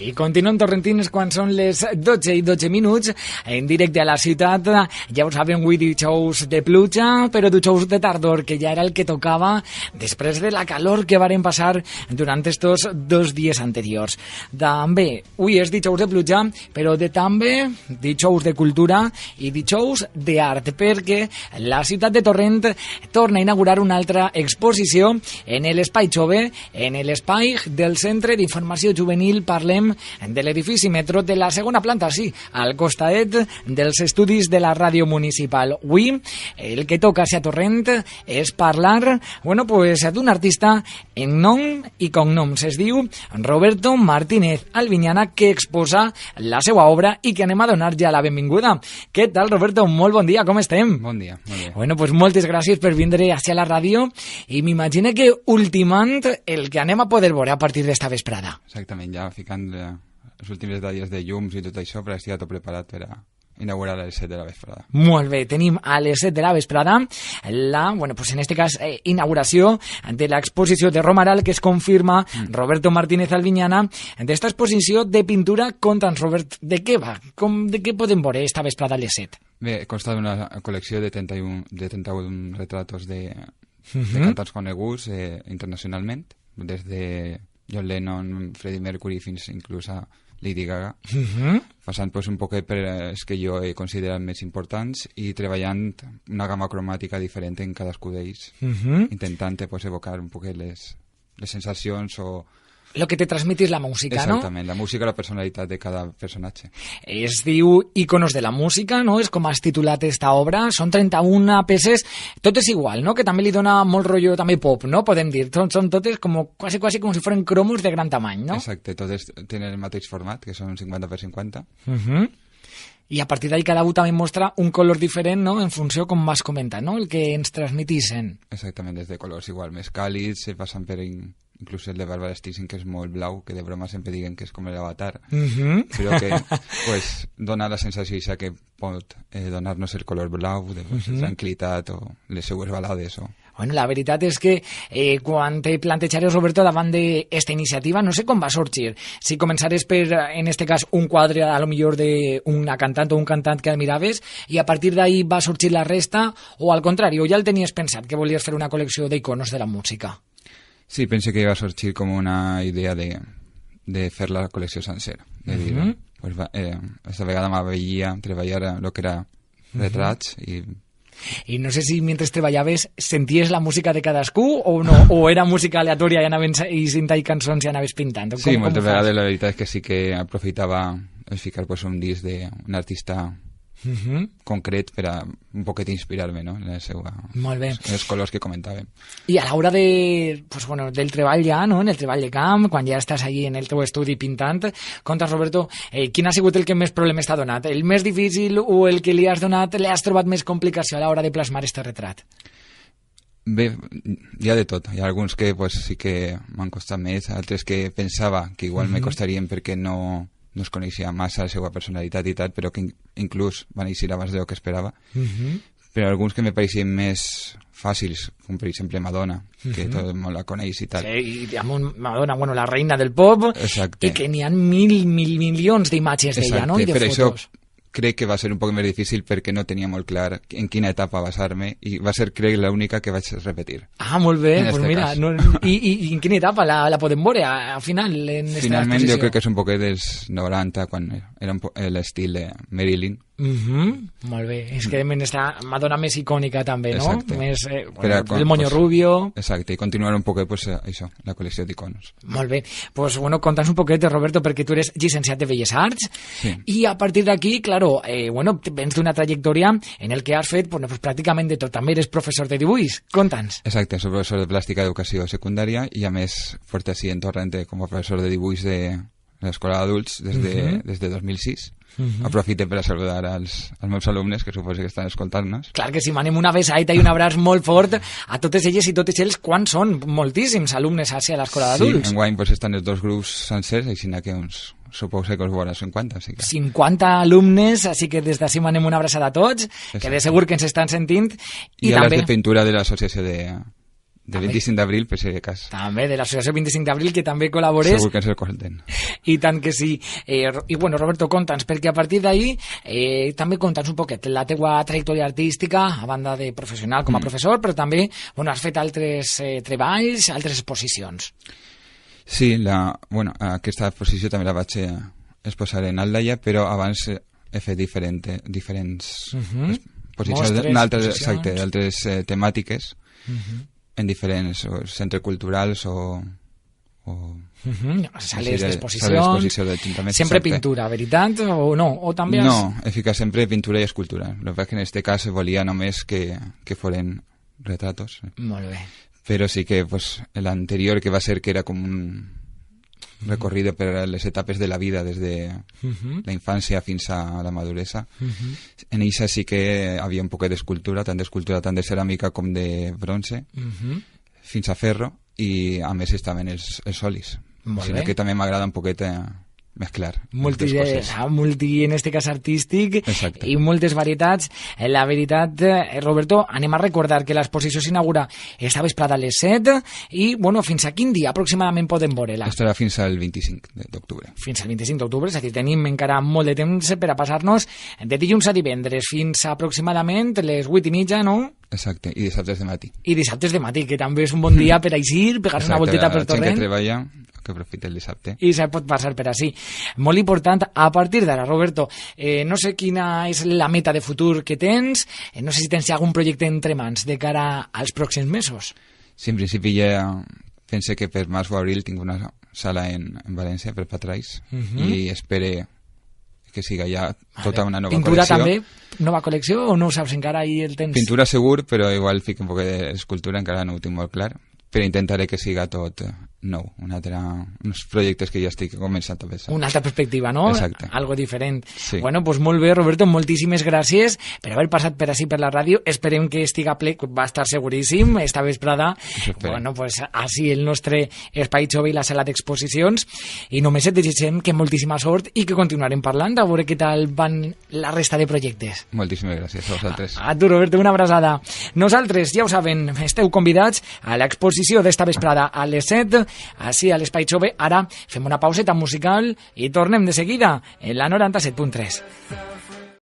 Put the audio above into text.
I continuen torrentins quan són les 12 i 12 minuts en directe a la ciutat. Ja ho saben, avui dijous de pluja, però dijous de tardor, que ja era el que tocava després de la calor que varen passar durant estos 2 dies anteriors. També, avui és dijous de pluja, però també dijous de cultura i dijous d'art, perquè la ciutat de Torrent torna a inaugurar una altra exposició en l'Espai Jove, en l'espai del Centre d'Informació Juvenil. Parlem de l'edifici Metro de la segona planta, sí, al costadet dels estudis de la ràdio municipal. Avui el que toca a Torrent és parlar, bueno, pues, d'un artista en nom i cognoms. Es diu Roberto Martínez Albiñana, que exposa la seva obra i que anem a donar ja la benvinguda. Què tal, Roberto? Molt bon dia, com estem? Bon dia, molt bé. Bueno, pues moltes gràcies per vindre hacia la ràdio i m'imagino que ultimant el que anem a poder veure a partir d'esta vesprada. Exactament, ja ficant els últims detalls de llums i tot això per estar tot preparat per a inaugurar a les 7 de la vesprada. Molt bé, tenim a les 7 de la vesprada la, bueno, pues en este cas, inauguració de l'exposició de Romaral, que es confirma Roberto Martínez Albiñana, d'esta exposició de pintura. Conta'ns, Robert, de què va? De què podem veure esta vesprada a les 7? Bé, consta d'una col·lecció de 31 retratos de cantants coneguts internacionalment, des de John Lennon, Freddie Mercury fins inclús a Lady Gaga, passant pues, un poquet per els que jo he considerat més importants i treballant una gamma cromàtica diferent en cadascú d'ells, intentant pues, evocar un poquet les sensacions o lo que te transmitís la música, exactament, no? Exactament, la música i la personalitat de cada personatge. Es diu Iconos de la música, no? És com has titulat esta obra. Són 31 peces, tot és igual, no? Que també li dona molt rotllo també pop, no? Podem dir, són totes quasi com si foren cromos de gran tamany, no? Exacte, totes tenen el mateix format, que són 50x50. I a partir d'ahí cada un també mostra un color diferent, no? En funció, com vas comentar, no? El que ens transmitissen. Exactament, des de colors igual més càlids, se passen per inclús el de Barbara Streisand, que és molt blau, que de broma sempre diguen que és com l'Avatar, però que pues, dona la sensació que pot donar-nos el color blau, de tranquil·litat o les seues balades. Bueno, la veritat és que quan te plantejares, Roberto, davant d'esta iniciativa, no sé com va sorgir. Si començares per, en este cas, un quadre, a lo millor d'una cantant o un cantant que admiraves, i a partir d'ahí va sorgir la resta, o al contrari, o ja el tenies pensat, que volies fer una col·lecció d'iconos de la música? Sí, pense que va sorgir com una idea de fer la col·lecció sencera. De dir, pues, esta vegada m'aveia treballar el que era retrats I no sé si mentre treballaves senties la música de cadascú o no, o era música aleatòria i anaven sentant cançons i anaves pintant. Sí, moltes vegades la veritat és que sí que aprofitava el ficar pues, un disc d'un artista concret per a un poquet inspirar-me, no? En els colors que comentàvem. I a l'hora pues, bueno, del treball ja, no? En el treball de camp, quan ja estàs allí en el teu estudi pintant, contes, Roberto, quin ha sigut el que més problemes t'ha donat? El més difícil o el que li has trobat més complicació a l'hora de plasmar este retrat? Bé, hi ha de tot. Hi ha alguns que pues, sí que m'han costat més, altres que pensava que igual me costarien perquè no es coneixia massa la seva personalitat i tal, però que inclús van eixir abans del que esperava. Però alguns que me pareixien més fàcils, com per exemple Madonna, que tot el món la coneix i tal. Sí, i Madonna, bueno, la reina del pop, exacte. I que n'hi ha milions d'imatges d'ella, no? I de fotos. Això crec que va ser un poc més difícil perquè no tenia molt clar en quina etapa basar-me i va ser, crec, l'única que vaig repetir. Ah, molt bé, doncs pues mira, i en quina etapa la podem veure al final? Finalment jo crec que és un poquet dels 90, quan era l'estil de Marilyn. Molt bé, és que està Madonna més icònica també, no? Exacte. Més, el moño rubio. Exacte, i continuar un poquet pues, això, la col·lecció d'iconos. Molt bé, pues bueno, conta'ns un poquet, Roberto, perquè tu eres llicenciat de Belles Arts, i a partir d'aquí, claro, bueno, vens d'una trajectòria en el que has fet pues, pràcticament de tot. També eres professor de dibuix, conta'ns. Exacte, soc professor de plàstica d'educació secundària i a més porto així en Torrent com a professor de dibuix de l'escola d'adults des de 2006. Aprofite per a saludar als meus alumnes, que suposo que estan escoltant-nos. Clar que sí, manem una besaita i un abraç molt fort a totes elles i tots ells, quan són moltíssims alumnes a l'escola d'adults. Sí, enguany pues, estan els 2 grups sencers, així que suposo que us veurà 50. Així que... 50 alumnes, així que des d'ací manem una abraçada a tots, que de segur que ens estan sentint. I a les de pintura de l'associació de 25 d'abril, per si de cas. També, de l'associació 25 d'abril, que també col·labores. Segur que ens el conten. I tant que sí. I bueno, Roberto, conta'ns, perquè a partir d'ahir també conta'ns un poquet la teua trajectòria artística, a banda de professional com a professor, però també has fet altres treballs, altres exposicions. Sí, aquesta exposició també la vaig exposar en Aldaia, però abans he fet diferents exposicions d'altres temàtiques en diferents centres culturals o sales d'exposició d'Ajuntament. Sempre pintura, veritat? O no? O també No, he ficat sempre pintura i escultura. El que passa que en aquest cas volia només que foren retratos. Molt bé. Però sí que l'anterior, que va ser que era com un recorrido per les etapes de la vida des de la infància fins a la maduresa. En eixa sí que havia un poquet d'escultura, tant de ceràmica com de bronze, fins a ferro, i a més estaven els olis. Sinó que també m'agrada un poquet mesclar. Multi, en este cas artístic. Exacte. I moltes varietats. La veritat, Roberto, anem a recordar que l'exposició s'inaugura esta vesprada a les 7 i, fins a quin dia aproximadament podem veure-la? Estarà fins al 25 d'octubre. Fins al 25 d'octubre, és a dir, tenim encara molt de temps per a passar-nos de dilluns a divendres fins a aproximadament les 8:30, no? Exacte, i dissabtes de matí. I dissabtes de matí, que també és un bon dia per eixir, pegar-se una volteta per torrent. La gent que treballa, que aprofita el dissabte. I se pot passar per així. Molt important, a partir d'ara, Roberto, no sé quina és la meta de futur que tens, no sé si tens algun projecte entre mans de cara als pròxims mesos. Sí, en principi ja pense que per març o abril tinc una sala en València, per Patrais, i espere que siga ja tota una nova Pintura col·lecció. Pintura també? Nova col·lecció o no ho saps encara ahí el temps? Pintura segur, però igual fico un poc d'escultura, encara no ho tinc molt clar, però intentaré que siga tot nou, uns projectes que ja estic començant a pensar. Una altra perspectiva, no? Exacte. Algo diferent. Sí. Doncs molt bé, Roberto, moltíssimes gràcies per haver passat per així per la ràdio. Esperem que estiga ple, va estar seguríssim esta vesprada. Així el nostre espai jove i la sala d'exposicions. I només et desitgem que moltíssima sort i que continuarem parlant, a veure què tal van la resta de projectes. Moltíssimes gràcies a vosaltres. A tu, Roberto, una abraçada. Nosaltres, ja ho saben, esteu convidats a l'exposició d'esta vesprada a les 7, així a l'Espai Jove. Ara fem una pauseta musical i tornem de seguida en la 97.3.